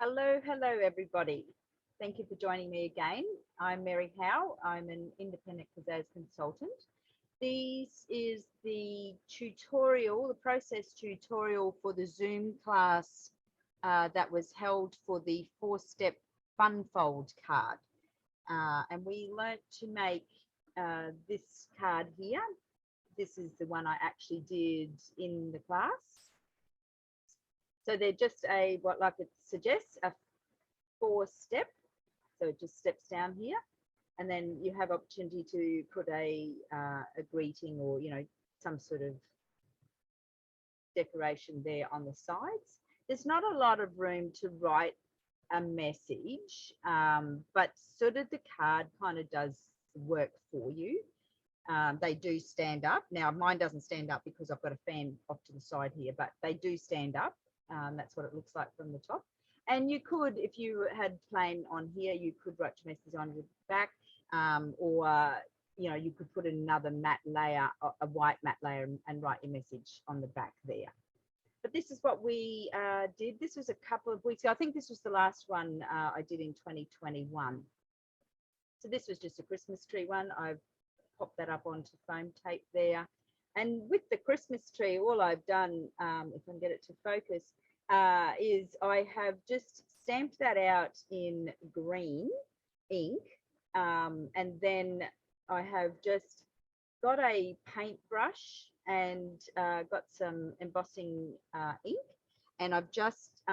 Hello, everybody. Thank you for joining me again. I'm Mary Howe. I'm an independent Pizzazz consultant. This is the tutorial, the process tutorial for the Zoom class that was held for the 4-step FunFold card. And we learnt to make this card here. This is the one I actually did in the class. So they're just what like it suggests, a 4-step. So it just steps down here, and then you have opportunity to put a greeting or some sort of decoration there on the sides. There's not a lot of room to write a message, but sort of the card kind of does work for you. They do stand up. Now mine doesn't stand up because I've got a fan off to the side here, but they do stand up. That's what it looks like from the top. And you could, if you had plain on here, you could write your message on the back, or you could put another matte layer, a white matte layer, and write your message on the back there. But this is what we did. This was a couple of weeks ago. I think this was the last one I did in 2021. So this was just a Christmas tree one. I've popped that up onto foam tape there. And with the Christmas tree, all I've done, if I can get it to focus, is I have just stamped that out in green ink, and then I have just got a paintbrush and got some embossing ink, and I've just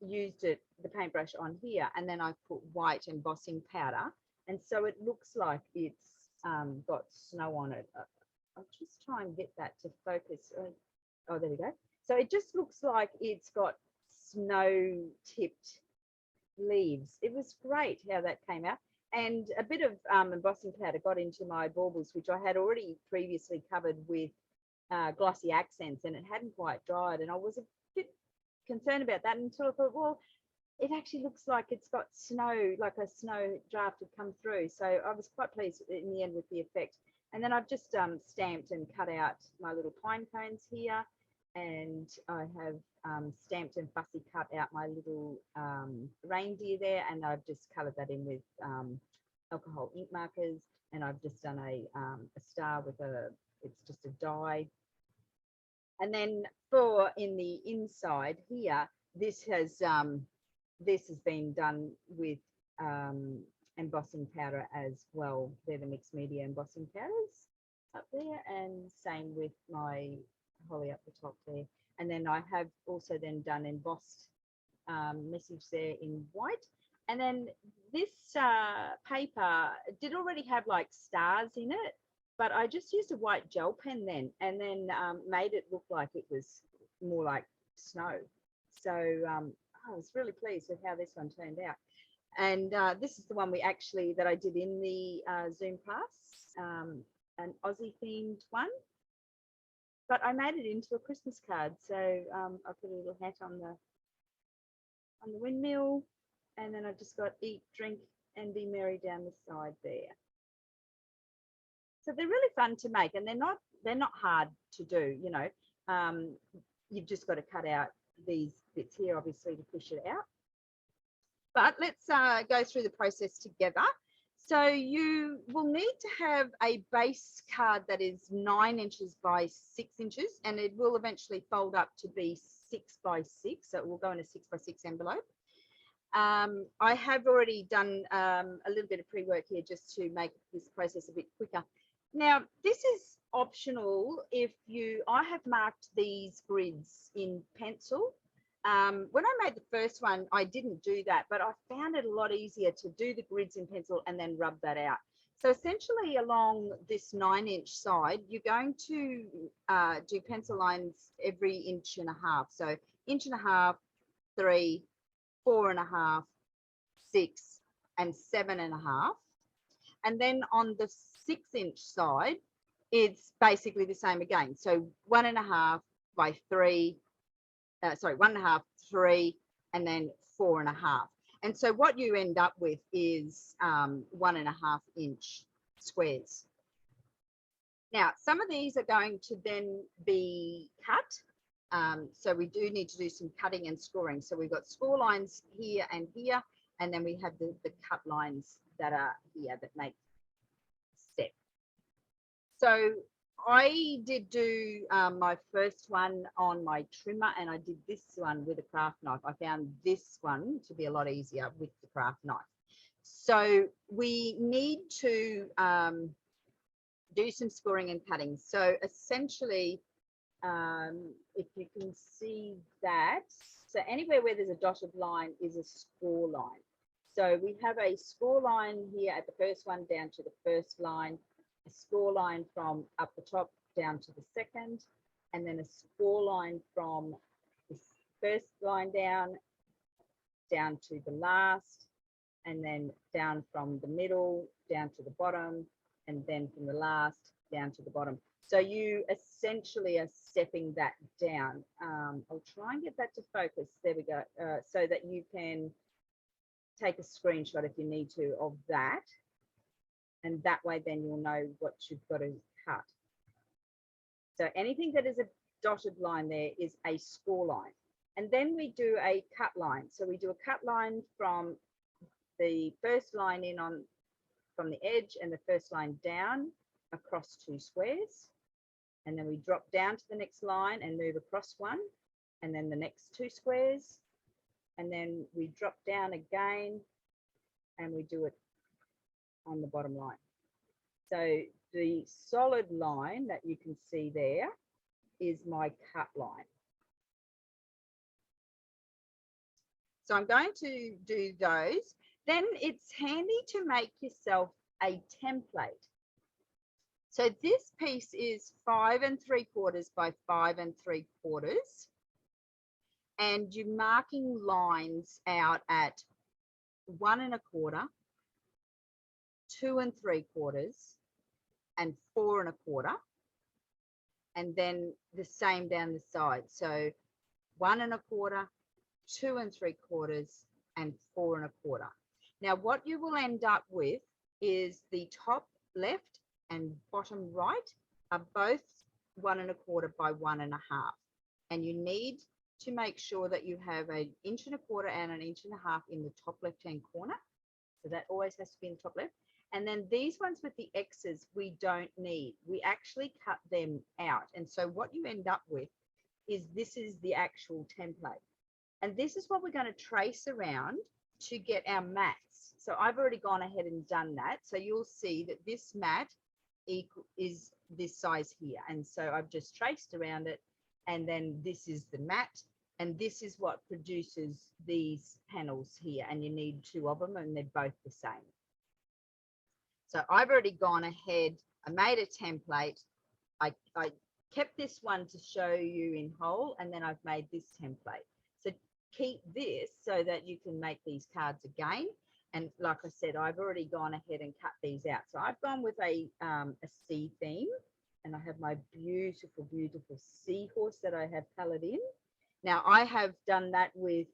used the paintbrush on here, and then I've put white embossing powder, and so it looks like it's got snow on it. I'll just try and get that to focus. Oh, there we go. So it just looks like it's got snow-tipped leaves. It was great how that came out. And a bit of embossing powder got into my baubles, which I had already previously covered with glossy accents, and it hadn't quite dried. And I was a bit concerned about that until I thought, well, it actually looks like it's got snow, like a snow draft had come through. So I was quite pleased in the end with the effect. And then I've just stamped and cut out my little pine cones here, and I have stamped and fussy cut out my little reindeer there, and I've just coloured that in with alcohol ink markers, and I've just done a star with it's just a die. And then for in the inside here, this has been done with embossing powder as well. They're the mixed media embossing powders up there, and same with my holly up the top there. And then I have also then done embossed message there in white. And then this paper did already have like stars in it, but I just used a white gel pen then, and then made it look like it was more like snow. So I was really pleased with how this one turned out. And this is the one that I did in the Zoom class, an Aussie themed one. But I made it into a Christmas card. So I put a little hat on the windmill, and then I just got eat, drink, and be merry down the side there. So they're really fun to make, and they're not hard to do. You've just got to cut out these bits here, obviously, to push it out. But let's go through the process together. So you will need to have a base card that is 9 inches by 6 inches, and it will eventually fold up to be 6 by 6. So it will go in a 6 by 6 envelope. I have already done a little bit of pre-work here just to make this process a bit quicker. Now, this is optional I have marked these grids in pencil. When I made the first one, I didn't do that, but I found it a lot easier to do the grids in pencil and then rub that out. So essentially along this 9-inch side, you're going to do pencil lines every 1.5 inches. So 1.5 inches, 3, 4.5, 6, and 7.5. And then on the 6-inch side, it's basically the same again. So 1.5 by 3, 1.5, 3, and then 4.5. And so what you end up with is 1.5-inch squares. Now, some of these are going to then be cut So we do need to do some cutting and scoring. So we've got score lines here, and then we have the cut lines that are here that make step. So I did do my first one on my trimmer, and I did this one with a craft knife. I found this one to be a lot easier with the craft knife. So we need to do some scoring and cutting. So essentially, if you can see that, so anywhere where there's a dotted line is a score line. So we have a score line here at the first one down to the first line, a score line from up the top down to the second, and then a score line from the first line down to the last, and then down from the middle down to the bottom, and then from the last down to the bottom. So you essentially are stepping that down. I'll try and get that to focus. There we go. So that you can take a screenshot if you need to of that. And that way then you'll know what you've got to cut. So anything that is a dotted line there is a score line. And then we do a cut line. So we do a cut line from the first line in on from the edge and the first line down across 2 squares. And then we drop down to the next line and move across 1, and then the next 2 squares. And then we drop down again and we do it on the bottom line. So the solid line that you can see there is my cut line. So I'm going to do those. Then it's handy to make yourself a template. So this piece is 5 3/4 by 5 3/4. And you're marking lines out at 1 1/4, 2 3/4, and 4 1/4. And then the same down the side. So 1 1/4, 2 3/4, and 4 1/4. Now what you will end up with is the top left and bottom right are both 1 1/4 by 1 1/2. And you need to make sure that you have 1 1/4 and 1 1/2 in the top left-hand corner. So that always has to be in the top left. And then these ones with the X's, we don't need. We actually cut them out. And so what you end up with is this is the actual template. And this is what we're going to trace around to get our mats. So I've already gone ahead and done that. So you'll see that this mat is this size here. And so I've just traced around it. And then this is the mat. And this is what produces these panels here. And you need 2 of them, and they're both the same. So I've already gone ahead. I made a template. I kept this one to show you in whole, and then I've made this template. So keep this so that you can make these cards again. And like I said, I've already gone ahead and cut these out. So I've gone with a sea theme, and I have my beautiful, beautiful seahorse that I have colored in. Now I have done that with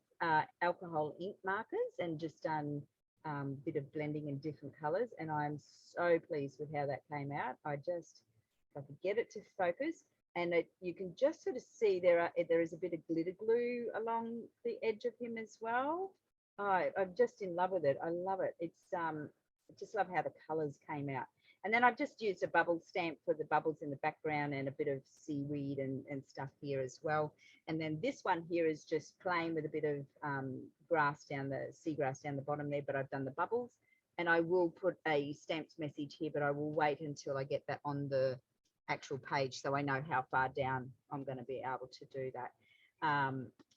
alcohol ink markers and just done a bit of blending in different colors. And I'm so pleased with how that came out. I could get it to focus, and you can just sort of see there is a bit of glitter glue along the edge of him as well. I'm just in love with it. I love it. It's I just love how the colors came out. And then I've just used a bubble stamp for the bubbles in the background and a bit of seaweed and stuff here as well. And then this one here is just plain with a bit of grass seagrass down the bottom there, but I've done the bubbles. And I will put a stamped message here, but I will wait until I get that on the actual page so I know how far down I'm going to be able to do that.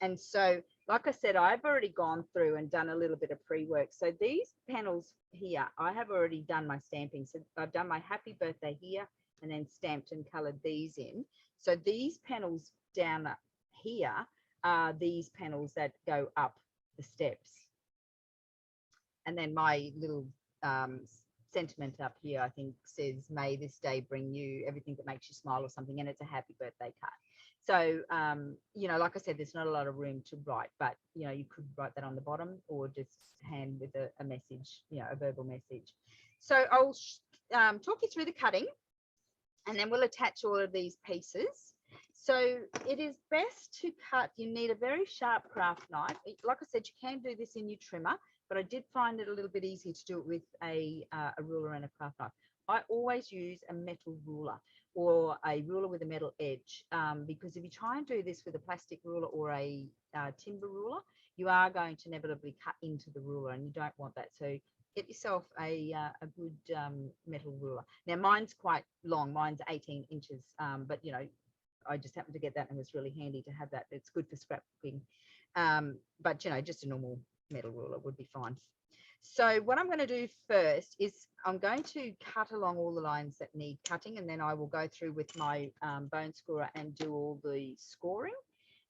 And so, like I said, I've already gone through and done a little bit of pre-work. So these panels here, I have already done my stamping. So I've done my happy birthday here and then stamped and colored these in. So these panels down here are these panels that go up the steps. And then my little sentiment up here, I think, says, may this day bring you everything that makes you smile or something. And it's a happy birthday card. So, you know, like I said, there's not a lot of room to write, but, you know, you could write that on the bottom or just hand with a message, you know, a verbal message. So I'll talk you through the cutting, and then we'll attach all of these pieces. So it is best to cut. You need a very sharp craft knife. Like I said, you can do this in your trimmer, but I did find it a little bit easier to do it with a ruler and a craft knife. I always use a metal ruler or a ruler with a metal edge, because if you try and do this with a plastic ruler or a timber ruler, you are going to inevitably cut into the ruler, and you don't want that. So get yourself a good metal ruler. Now mine's quite long. Mine's 18 inches, but you know, I just happened to get that and it was really handy to have that. It's good for scrapbooking. But, you know, just a normal metal ruler would be fine. So what I'm going to do first is I'm going to cut along all the lines that need cutting, and then I will go through with my bone scorer and do all the scoring.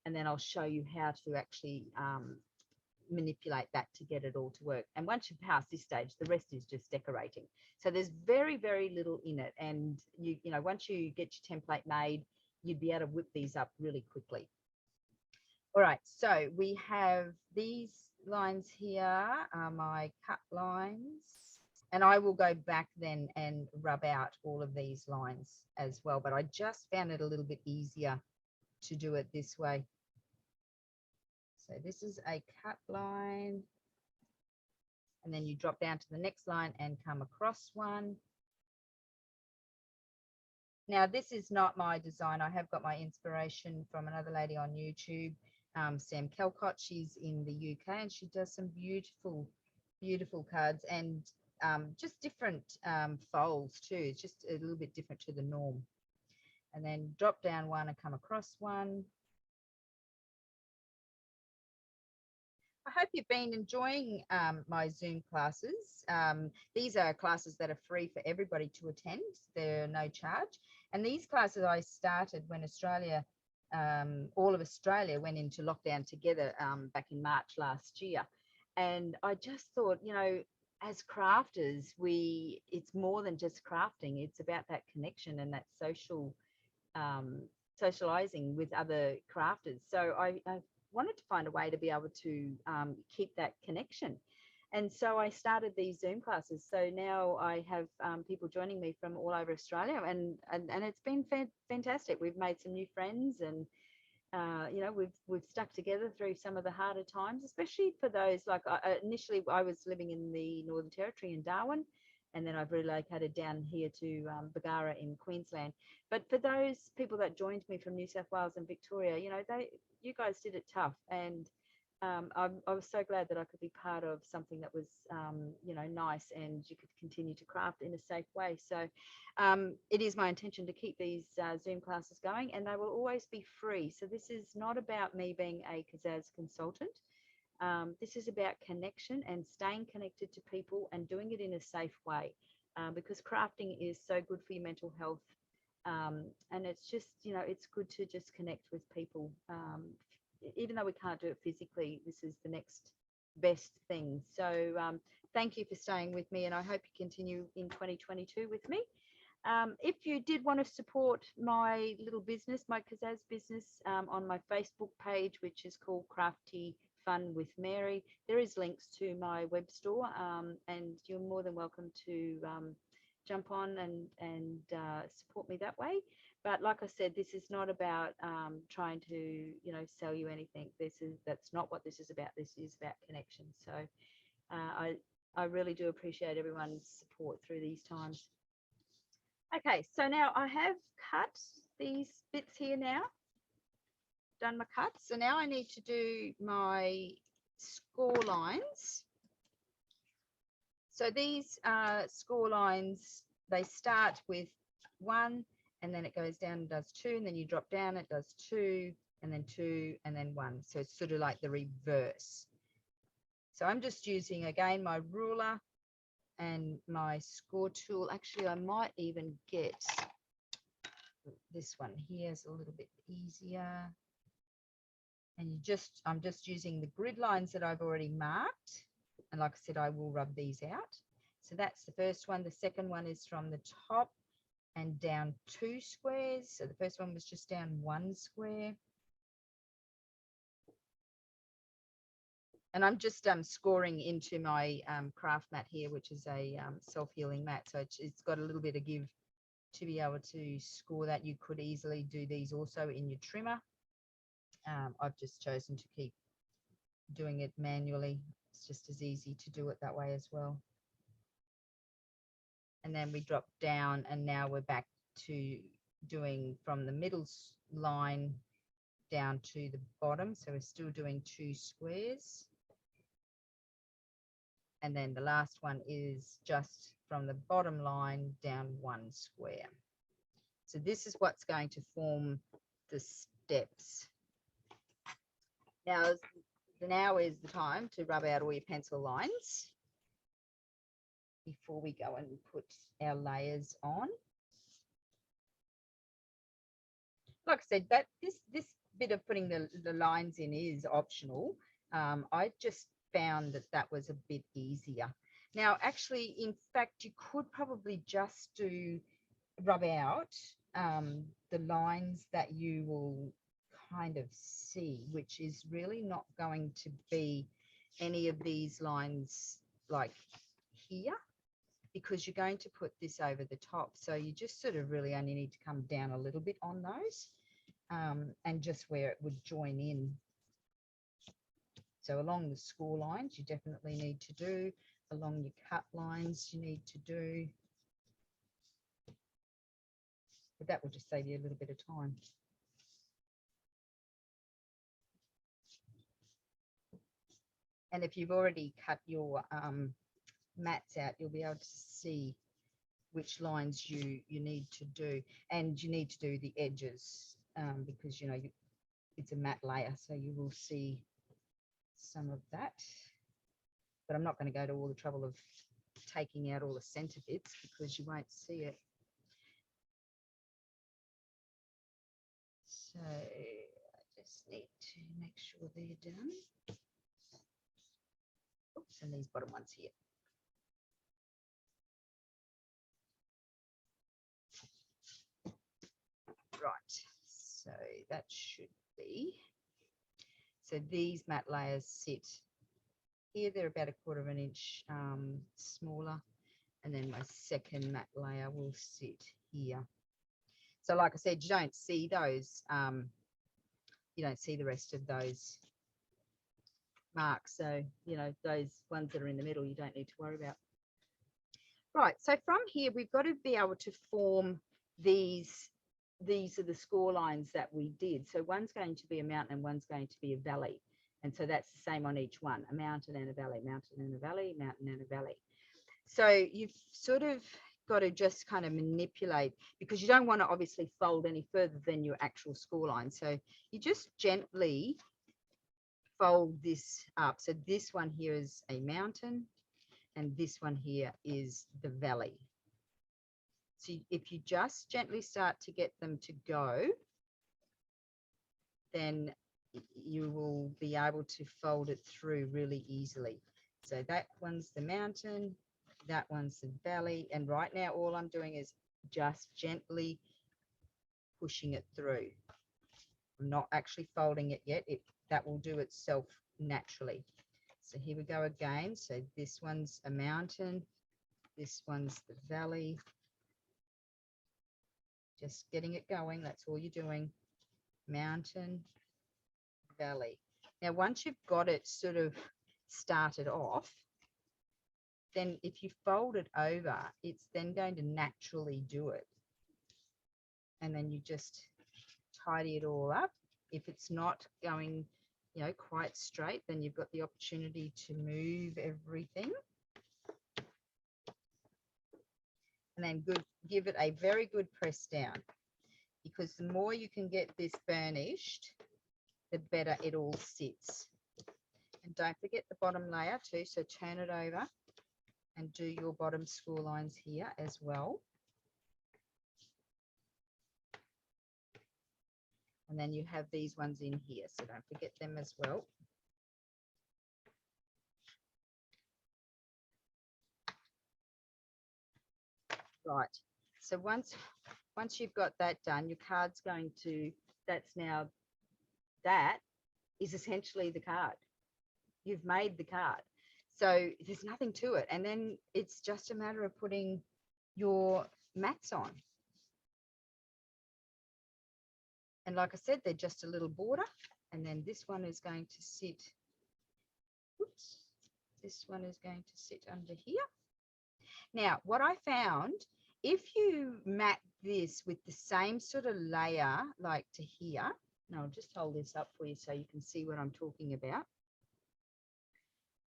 And then I'll show you how to actually manipulate that to get it all to work. And once you pass this stage, the rest is just decorating. So there's very, very little in it. And you know, once you get your template made, you'd be able to whip these up really quickly. All right, so we have these lines here are my cut lines, and I will go back then and rub out all of these lines as well, but I just found it a little bit easier to do it this way. So this is a cut line, and then you drop down to the next line and come across one. Now, this is not my design. I have got my inspiration from another lady on YouTube, Sam Calcott. She's in the UK and she does some beautiful, beautiful cards, and just different folds too. It's just a little bit different to the norm. And then drop down one and come across one. I hope you've been enjoying my Zoom classes. These are classes that are free for everybody to attend. They're no charge. And these classes I started when Australia, all of Australia went into lockdown together back in March last year. And I just thought, you know, as crafters, it's more than just crafting. It's about that connection and that social socializing with other crafters. So I wanted to find a way to be able to keep that connection. And so I started these Zoom classes. So now I have people joining me from all over Australia, and it's been fantastic. We've made some new friends, and you know, we've stuck together through some of the harder times, especially for those like initially I was living in the Northern Territory in Darwin, and then I've relocated down here to Bargara in Queensland. But for those people that joined me from New South Wales and Victoria, you know, you guys did it tough, and I was so glad that I could be part of something that was, you know, nice, and you could continue to craft in a safe way. So it is my intention to keep these Zoom classes going, and they will always be free. So this is not about me being a Kazaz consultant. This is about connection and staying connected to people and doing it in a safe way, because crafting is so good for your mental health. And it's just, you know, it's good to just connect with people. Even though we can't do it physically, this is the next best thing. So thank you for staying with me, and I hope you continue in 2022 with me. If you did want to support my little business, my Kazaz business, on my Facebook page, which is called Crafty Fun with Mary, there is links to my web store, and you're more than welcome to jump on and support me that way. But like I said, this is not about trying to, you know, sell you anything. That's not what this is about. This is about connection. So I really do appreciate everyone's support through these times. Okay, so now I have cut these bits here now, done my cuts. So now I need to do my score lines. So these score lines, they start with 1, and then it goes down and does 2, and then you drop down, it does 2, and then 2, and then 1. So it's sort of like the reverse. So I'm just using, again, my ruler and my score tool. Actually, I might even get this one here, is a little bit easier. And I'm just using the grid lines that I've already marked. And like I said, I will rub these out. So that's the first one. The second one is from the top and down 2 squares. So the first one was just down 1 square. And I'm just scoring into my craft mat here, which is a self-healing mat. So it's got a little bit of give to be able to score that. You could easily do these also in your trimmer. I've just chosen to keep doing it manually. It's just as easy to do it that way as well. And then we drop down, and now we're back to doing from the middle line down to the bottom. So we're still doing 2 squares. And then the last one is just from the bottom line down 1 square. So this is what's going to form the steps. Now is the time to rub out all your pencil lines before we go and put our layers on. Like I said, that this bit of putting the lines in is optional. I just found that was a bit easier. Now, actually, in fact, you could probably just rub out the lines that you will kind of see, which is really not going to be any of these lines like here, because you're going to put this over the top. So you just sort of really only need to come down a little bit on those, and just where it would join in. So along the score lines, you definitely need to do. Along your cut lines, you need to do. But that will just save you a little bit of time. And if you've already cut your mats out, you'll be able to see which lines you need to do. And you need to do the edges, because, you know, it's a matte layer, so you will see some of that. But I'm not going to go to all the trouble of taking out all the center bits, because you won't see it. So I just need to make sure they're done. Oops, and these bottom ones here. Right, so that should be. So these matte layers sit here. They're about 1/4 inch smaller. And then my second matte layer will sit here. So like I said, you don't see those. You don't see the rest of those marks. So, you know, those ones that are in the middle, you don't need to worry about. Right, so from here, we've got to be able to form these. These are the score lines that we did. So one's going to be a mountain and one's going to be a valley. And so that's the same on each one, a mountain and a valley, mountain and a valley, mountain and a valley. So you've sort of got to just kind of manipulate, because you don't want to obviously fold any further than your actual score line. So you just gently fold this up. So this one here is a mountain and this one here is the valley. So if you just gently start to get them to go, then you will be able to fold it through really easily. So that one's the mountain, that one's the valley. And right now, all I'm doing is just gently pushing it through. I'm not actually folding it yet. That will do itself naturally. So here we go again. So this one's a mountain, this one's the valley. Just getting it going. That's all you're doing. Mountain, valley. Now, once you've got it sort of started off, then if you fold it over, it's then going to naturally do it. And then you just tidy it all up. If it's not going, you know, quite straight, then you've got the opportunity to move everything. And then give it a very good press down, because the more you can get this burnished, the better it all sits. And don't forget the bottom layer too, so turn it over and do your bottom score lines here as well. And then you have these ones in here, so don't forget them as well. Right, so once you've got that done, your card's going to, that is essentially the card. You've made the card. So there's nothing to it. And then it's just a matter of putting your mats on. And like I said, they're just a little border. And then this one is going to sit, oops, this one is going to sit under here. Now, what I found, if you mat this with the same sort of layer like to here, and I'll just hold this up for you so you can see what I'm talking about.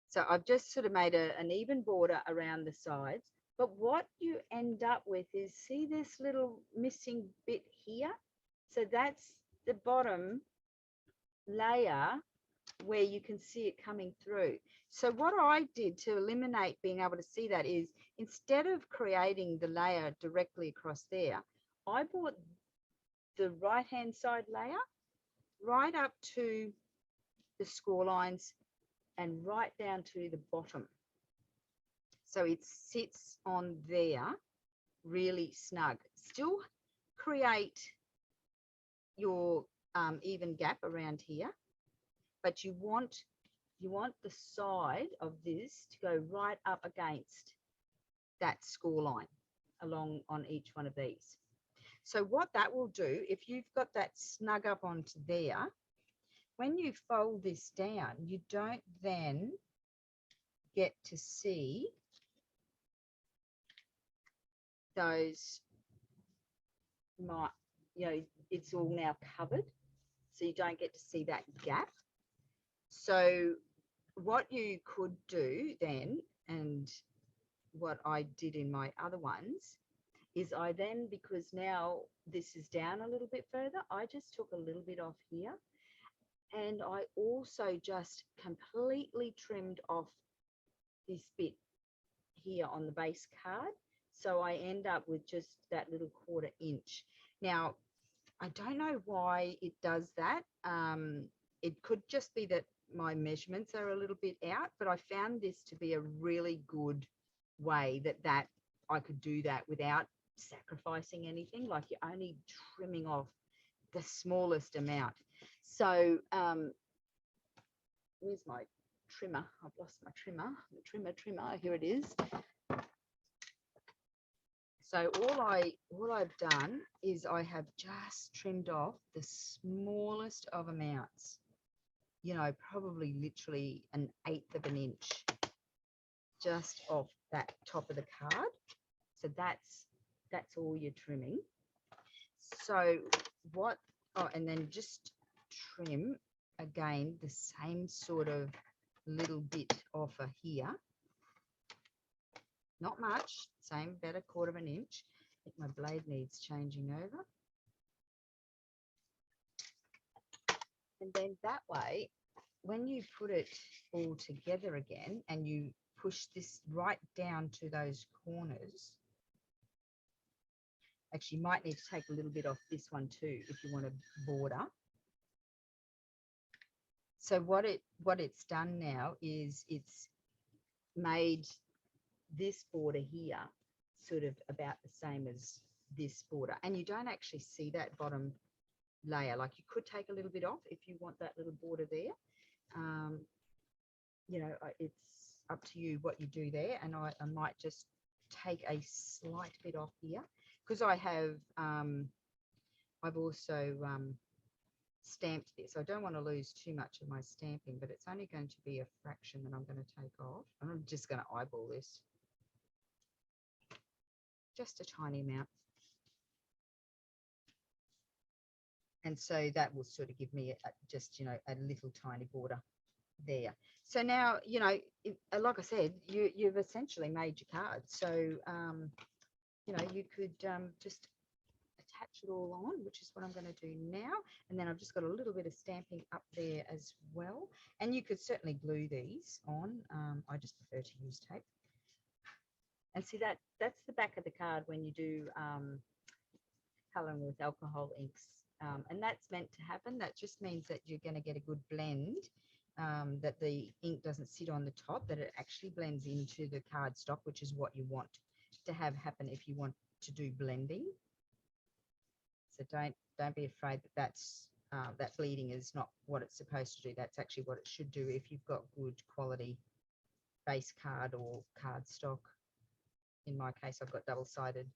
So I've just sort of made an even border around the sides. But what you end up with is, see this little missing bit here? So that's the bottom layer where you can see it coming through. So what I did to eliminate being able to see that is, instead of creating the layer directly across there, I brought the right-hand side layer right up to the score lines and right down to the bottom. So it sits on there really snug. Still create your even gap around here, but you want the side of this to go right up against that score line along on each one of these. So what that will do, if you've got that snug up onto there, when you fold this down, you don't then get to see those, it's all now covered, so you don't get to see that gap. So what you could do then, and what I did in my other ones, is I then, because now this is down a little bit further, I just took a little bit off here, and I also just completely trimmed off this bit here on the base card. So I end up with just that little 1/4 inch. Now, I don't know why it does that. It could just be that my measurements are a little bit out, but I found this to be a really good way that I could do that without sacrificing anything. Like, you're only trimming off the smallest amount. So where's my trimmer? I've lost my trimmer. The trimmer, here it is. So all I've done is I have just trimmed off the smallest of amounts, probably literally 1/8 of an inch just off that top of the card. So that's all you're trimming. So and then just trim again the same sort of little bit off of here. Not much, same, about 1/4 of an inch. I think my blade needs changing over. And then that way, when you put it all together again and you push this right down to those corners, actually, you might need to take a little bit off this one too if you want to border. So what it's done now is it's made this border here sort of about the same as this border, and you don't actually see that bottom layer. Like, you could take a little bit off if you want that little border there. It's up to you what you do there, and I might just take a slight bit off here, because I have I've also stamped this. I don't want to lose too much of my stamping, but it's only going to be a fraction that I'm going to take off. I'm just going to eyeball this, just a tiny amount. And so that will sort of give me just a little tiny border there. So now, like I said, you've essentially made your card. So you could just attach it all on, which is what I'm going to do now. And then I've just got a little bit of stamping up there as well. And you could certainly glue these on. I just prefer to use tape. And see, that's the back of the card when you do colouring with alcohol inks. And that's meant to happen. That just means that you're going to get a good blend, that the ink doesn't sit on the top, that it actually blends into the cardstock, which is what you want to have happen if you want to do blending. So don't be afraid that bleeding is not what it's supposed to do. That's actually what it should do if you've got good quality base card or cardstock. In my case, I've got double-sided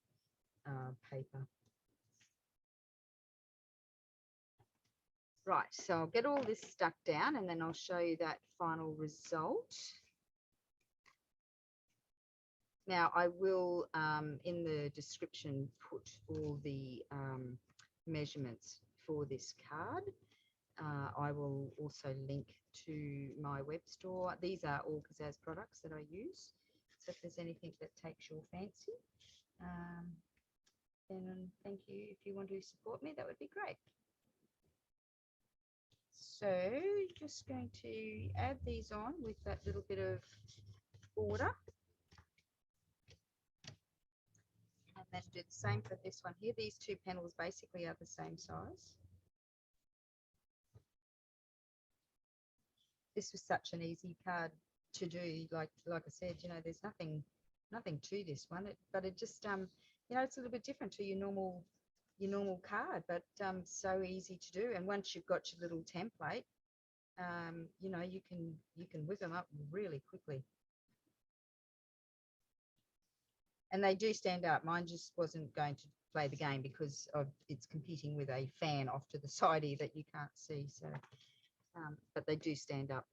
paper. Right, so I'll get all this stuck down and then I'll show you that final result. Now I will, in the description, put all the measurements for this card. I will also link to my web store. These are all Kazaz products that I use. So if there's anything that takes your fancy, then thank you. If you want to support me, that would be great. So just going to add these on with that little bit of border. And then do the same for this one here. These two panels basically are the same size. This was such an easy card to do. Like I said, you know, there's nothing to this one, but it just you know, it's a little bit different to your normal card, but so easy to do. And once you've got your little template, you know, you can whip them up really quickly. And they do stand up. Mine just wasn't going to play the game because it's competing with a fan off to the side here that you can't see. So, but they do stand up.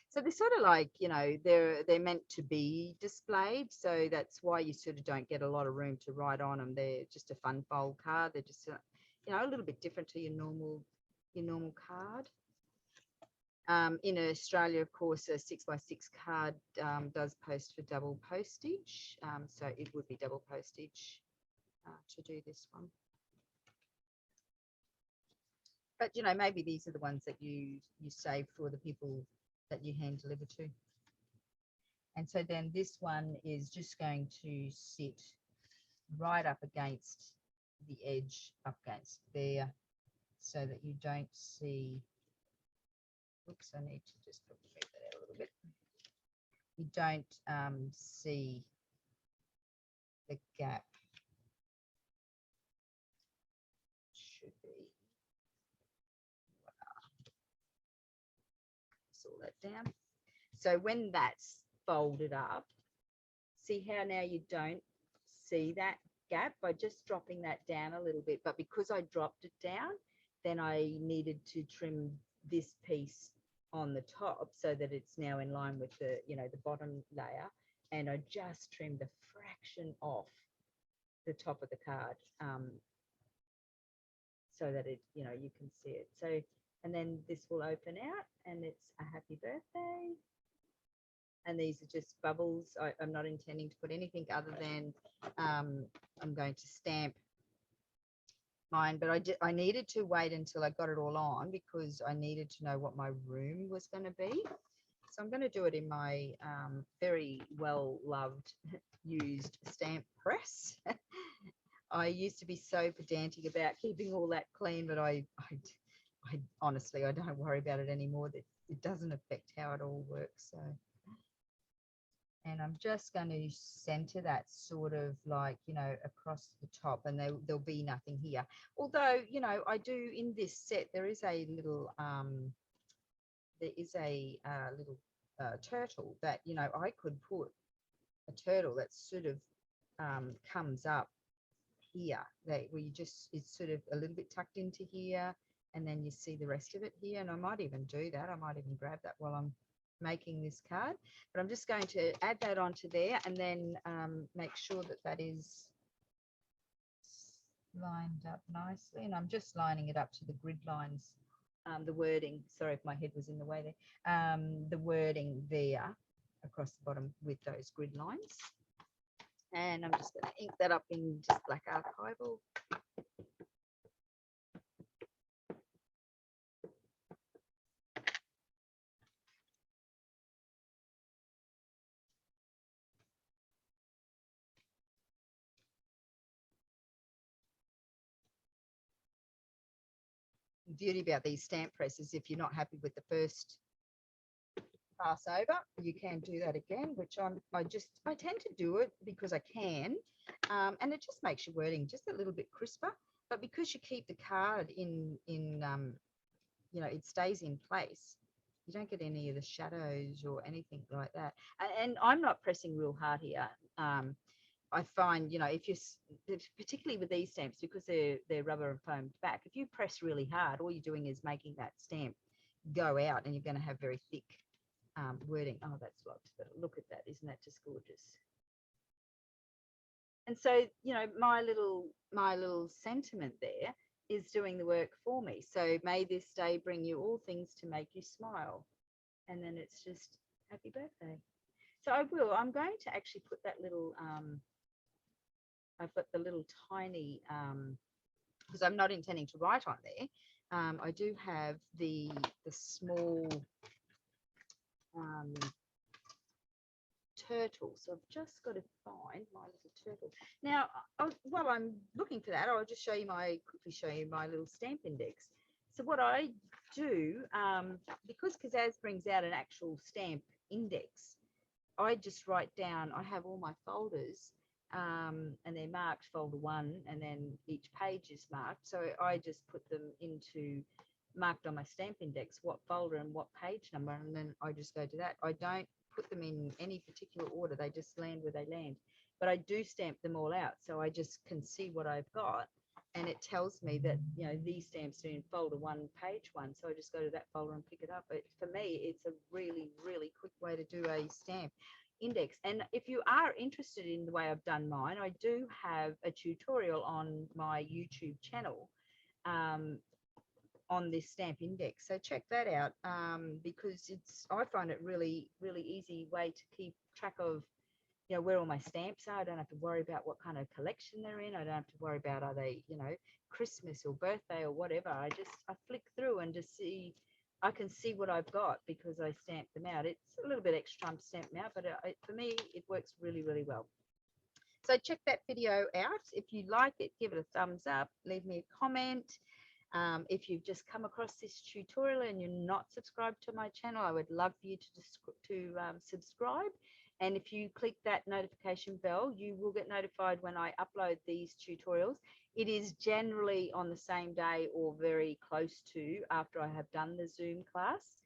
So they're sort of like, you know, they're meant to be displayed. So that's why you sort of don't get a lot of room to write on them. They're just a fun fold card. They're just, you know, a little bit different to your normal card. In Australia, of course, a 6x6 card does post for double postage. So it would be double postage to do this one. But, you know, maybe these are the ones that you save for the people that you hand deliver to. And so then this one is just going to sit right up against the edge, up against there, so that you don't see. Oops, I need to just move that out a little bit. You don't see the gap. Should be. All that down. So when that's folded up, see how now you don't see that gap by just dropping that down a little bit. But because I dropped it down, then I needed to trim this piece on the top so that it's now in line with the, you know, the bottom layer. And I just trimmed a fraction off the top of the card so that it, you know, you can see it. So, and then this will open out and it's a happy birthday. And these are just bubbles. I'm not intending to put anything other than I'm going to stamp mine, but I needed to wait until I got it all on because I needed to know what my room was going to be. So I'm going to do it in my very well loved used stamp press. I used to be so pedantic about keeping all that clean, but I honestly, I don't worry about it anymore. It doesn't affect how it all works. So. And I'm just going to center that sort of like, you know, across the top, and there'll be nothing here. Although, you know, I do in this set, there is a little, turtle that, you know, I could put a turtle that sort of comes up here, that where you just, it's sort of a little bit tucked into here, and then you see the rest of it here. And I might even do that. I might even grab that while I'm making this card, but I'm just going to add that onto there and then make sure that that is lined up nicely. And I'm just lining it up to the grid lines, the wording, sorry if my head was in the way there, the wording there across the bottom with those grid lines. And I'm just going to ink that up in just black archival. The beauty about these stamp presses, if you're not happy with the first pass over, you can do that again, which I tend to do it because I can, and it just makes your wording just a little bit crisper. But because you keep the card in you know, it stays in place, you don't get any of the shadows or anything like that. And I'm not pressing real hard here. I find, you know, particularly with these stamps, because they're rubber and foamed back, if you press really hard, all you're doing is making that stamp go out, and you're going to have very thick wording. Oh, that's locked, but look at that. Isn't that just gorgeous? And so, you know, my little sentiment there is doing the work for me. So may this day bring you all things to make you smile. And then it's just happy birthday. So I'm going to actually put that little, I've got the little tiny, because I'm not intending to write on there. I do have the small turtle. So I've just got to find my little turtle. Now, while I'm looking for that, I'll just quickly show you my little stamp index. So what I do, because Kazaz brings out an actual stamp index, I just write down, I have all my folders, and they're marked folder 1, and then each page is marked. So I just put them marked on my stamp index, what folder and what page number, and then I just go to that. I don't put them in any particular order. They just land where they land. But I do stamp them all out, so I just can see what I've got, and it tells me that, you know, these stamps are in folder 1, page 1. So I just go to that folder and pick it up. For me, it's a really, really quick way to do a stamp index. And if you are interested in the way I've done mine, I do have a tutorial on my YouTube channel on this stamp index, so check that out, because I find it really, really easy way to keep track of, you know, where all my stamps are. I don't have to worry about what kind of collection they're in. I don't have to worry about, are they, you know, Christmas or birthday or whatever. I flick through and just see, I can see what I've got because I stamped them out. It's a little bit extra time to stamp them out, but for me it works really, really well. So check that video out. If you like it, give it a thumbs up, leave me a comment. If you've just come across this tutorial and you're not subscribed to my channel, I would love for you to subscribe. And if you click that notification bell, you will get notified when I upload these tutorials. It is generally on the same day or very close to after I have done the Zoom class.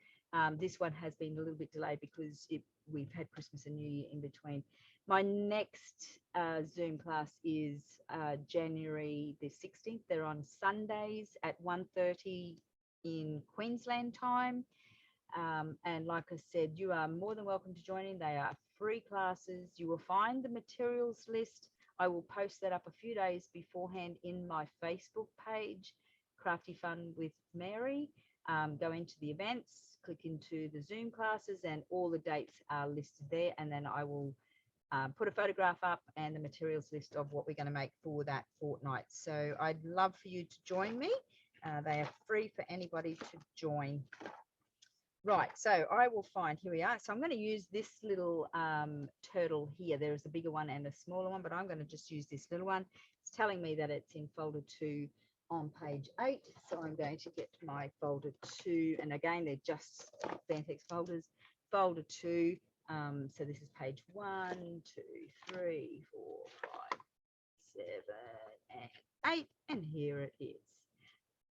This one has been a little bit delayed because we've had Christmas and New Year in between. My next Zoom class is January the 16th. They're on Sundays at 1:30 in Queensland time. And like I said, you are more than welcome to join in. They are free classes. You will find the materials list. I will post that up a few days beforehand in my Facebook page, Crafty Fun with Mary. Go into the events, click into the Zoom classes, and all the dates are listed there. And then I will put a photograph up and the materials list of what we're going to make for that fortnight. So I'd love for you to join me. They are free for anybody to join. Right, so I will find, here we are. So I'm going to use this little turtle here. There's a bigger one and a smaller one, but I'm going to just use this little one. It's telling me that it's in folder 2 on page 8. So I'm going to get my folder 2. And again, they're just Bantex folders. Folder 2. So this is page 1, 2, 3, 4, 5, 7, and 8. And here it is.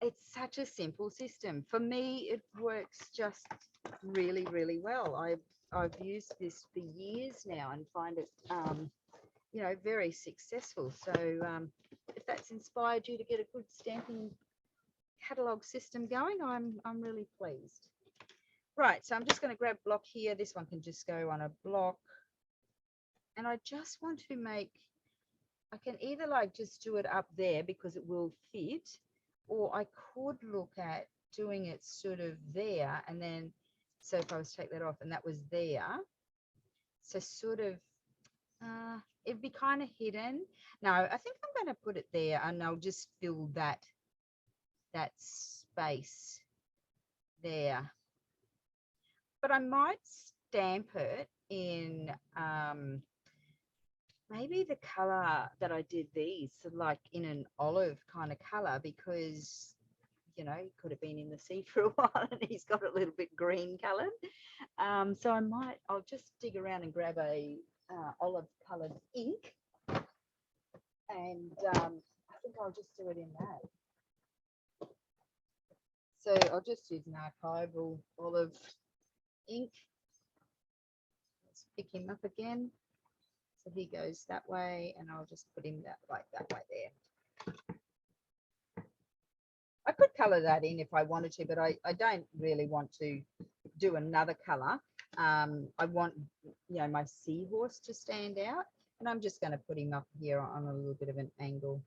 It's such a simple system. For me, it works just really, really well. I've used this for years now and find it, you know, very successful. So if that's inspired you to get a good stamping catalogue system going, I'm really pleased. Right, so I'm just going to grab block here. This one can just go on a block. And I just want to make, I can either like just do it up there because it will fit, or I could look at doing it sort of there, and then, so if I was to take that off and that was there, so sort of, it'd be kind of hidden. No, I think I'm going to put it there, and I'll just fill that space there. But I might stamp it in maybe the color that I did these, like in an olive kind of color, because, you know, he could have been in the sea for a while and he's got a little bit green colored. So I'll just dig around and grab a olive colored ink, and I think I'll just do it in that. So I'll just use an archival olive ink. Let's pick him up again. So he goes that way, and I'll just put him that way there. I could color that in if I wanted to, but I don't really want to do another color. I want, my seahorse to stand out, and I'm just going to put him up here on a little bit of an angle.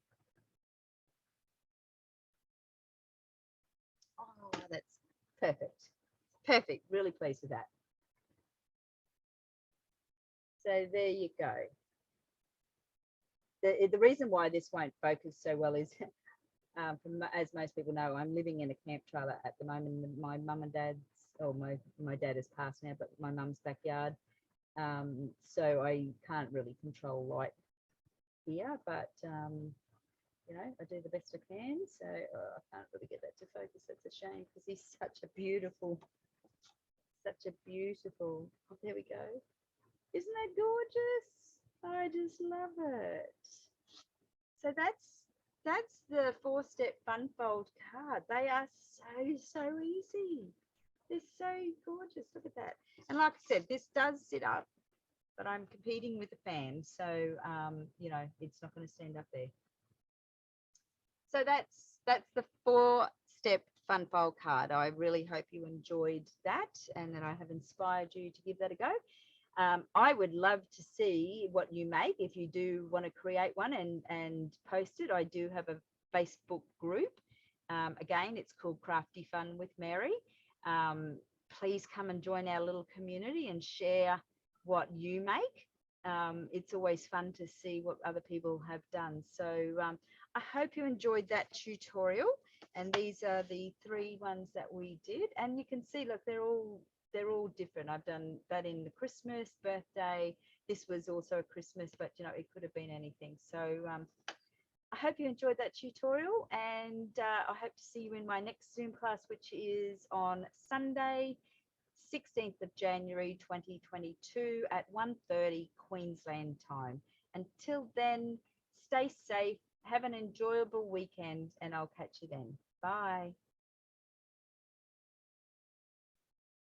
Oh, that's perfect. Perfect. Really pleased with that. So there you go. The reason why this won't focus so well is, as most people know, I'm living in a camp trailer at the moment. My mum and dad's, my dad has passed now, but my mum's backyard. So I can't really control light here, but I do the best I can. So I can't really get that to focus. That's a shame because he's such a beautiful. Oh, there we go. Isn't that gorgeous? I just love it. So that's the 4-step fun fold card. They are so easy. They're so gorgeous. Look at that. And like I said, this does sit up, but I'm competing with the fan, so it's not going to stand up there. So that's the 4-step fun fold card. I really hope you enjoyed that and that I have inspired you to give that a go. I would love to see what you make if you do want to create one and post it. I do have a Facebook group. Again, it's called Crafty Fun with Mary. Please come and join our little community and share what you make. It's always fun to see what other people have done. So I hope you enjoyed that tutorial. And these are the 3 ones that we did. And you can see, look, they're all different. I've done that in the Christmas, birthday. This was also a Christmas, but it could have been anything. So I hope you enjoyed that tutorial, and I hope to see you in my next Zoom class, which is on Sunday, 16th of January 2022 at 1:30 Queensland time. Until then, stay safe, have an enjoyable weekend, and I'll catch you then. Bye.